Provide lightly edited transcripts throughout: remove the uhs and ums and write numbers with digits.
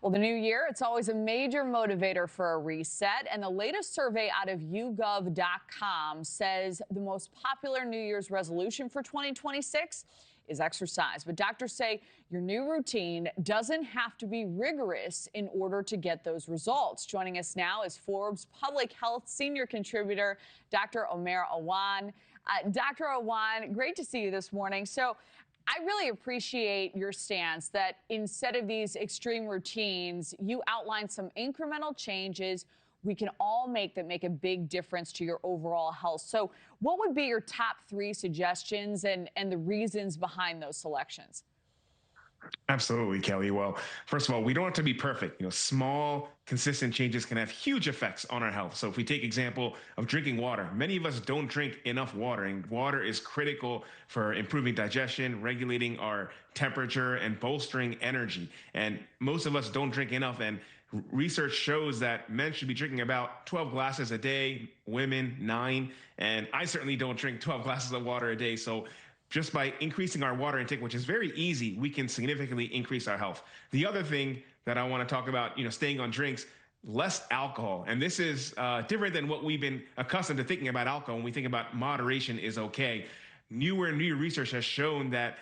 Well, the new year, it's always a major motivator for a reset. And the latest survey out of YouGov.com says the most popular New Year's resolution for 2026 is exercise. But doctors say your new routine doesn't have to be rigorous in order to get those results. Joining us now is Forbes Public Health Senior Contributor, Dr. Omer Awan. Dr. Awan, great to see you this morning. So I really appreciate your stance that instead of these extreme routines, you outline some incremental changes we can all make that make a big difference to your overall health. So what would be your top 3 suggestions and the reasons behind those selections? Absolutely, Kelly. Well, first of all, we don't have to be perfect. Small, consistent changes can have huge effects on our health. So if we take example of drinking water, many of us don't drink enough water, and water is critical for improving digestion, regulating our temperature, and bolstering energy. And most of us don't drink enough, and research shows that men should be drinking about 12 glasses a day, women 9, and I certainly don't drink 12 glasses of water a day. So just by increasing our water intake, which is very easy, we can significantly increase our health. The other thing that I want to talk about, staying on drinks, less alcohol. And this is different than what we've been accustomed to thinking about alcohol. When we think about moderation is okay. New research has shown that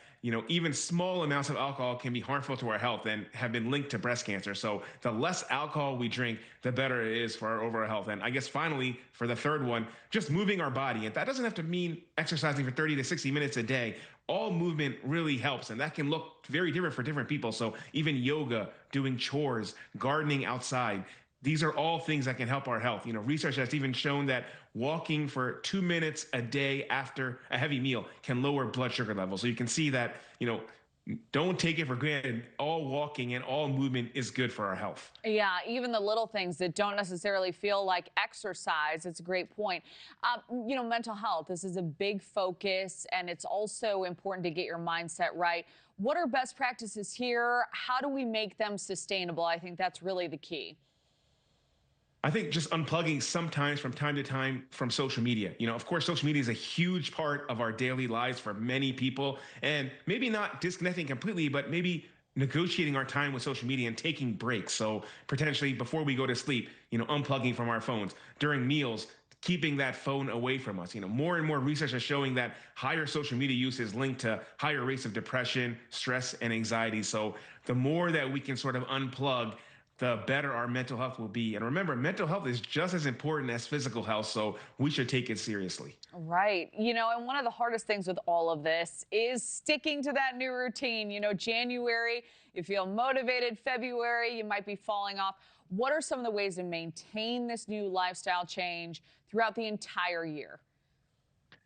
even small amounts of alcohol can be harmful to our health and have been linked to breast cancer. So the less alcohol we drink, the better it is for our overall health. And I guess finally, for the third one, just moving our body. And that doesn't have to mean exercising for 30 to 60 minutes a day. All movement really helps, and that can look very different for different people. So even yoga, doing chores, gardening outside, these are all things that can help our health. Research has even shown that walking for 2 minutes a day after a heavy meal can lower blood sugar levels. So you can see that, don't take it for granted. All walking and all movement is good for our health. Yeah, even the little things that don't necessarily feel like exercise. It's a great point. Mental health, this is a big focus, and it's also important to get your mindset right. What are best practices here? How do we make them sustainable? I think that's really the key. I think just unplugging sometimes from time to time from social media. Of course, social media is a huge part of our daily lives for many people, and maybe not disconnecting completely, but maybe negotiating our time with social media and taking breaks. So potentially before we go to sleep, unplugging from our phones. During meals, keeping that phone away from us. More and more research is showing that higher social media use is linked to higher rates of depression, stress, and anxiety. So the more that we can sort of unplug, the better our mental health will be. And remember, mental health is just as important as physical health, so we should take it seriously. Right. And one of the hardest things with all of this is sticking to that new routine. January, you feel motivated. February, you might be falling off. What are some of the ways to maintain this new lifestyle change throughout the entire year?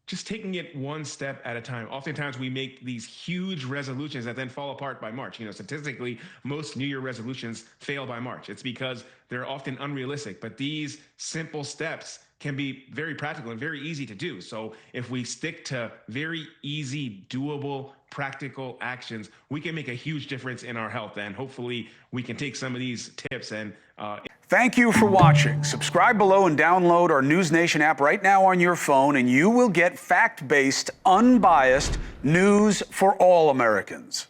Just taking it one step at a time. Oftentimes we make these huge resolutions that then fall apart by March. Statistically, most New Year resolutions fail by March. It's because they're often unrealistic, but these simple steps can be very practical and very easy to do. So if we stick to very easy, doable, practical actions, we can make a huge difference in our health. And hopefully we can take some of these tips and Thank you for watching. Subscribe below and download our NewsNation app right now on your phone, and you will get fact-based, unbiased news for all Americans.